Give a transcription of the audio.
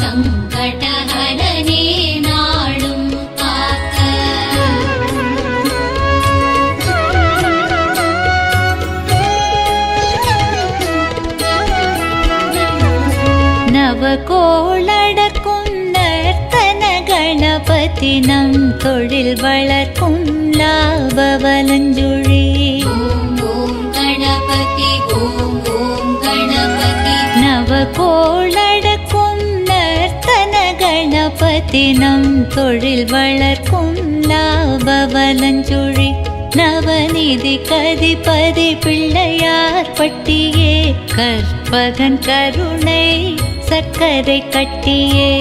சங்கடஹரனே நாளும் காக்க. நவகோளடக்கும் நர்த்தன கணபதி நம் தொழில் வளர்க்கும் லாபவலஞ்சுழி. ஓம் ஓம் கணபதி ஓம் ஓம் கணபதி. நவகோளடக்கும் நர்த்தன கணபதி நம் தொழில் வளர்க்கும் லாபவலஞ்சுழி. நவநிதி கதிபதி பிள்ளையார் பட்டியே கற்பகன் கருணை சர்க்கரை கட்டியே.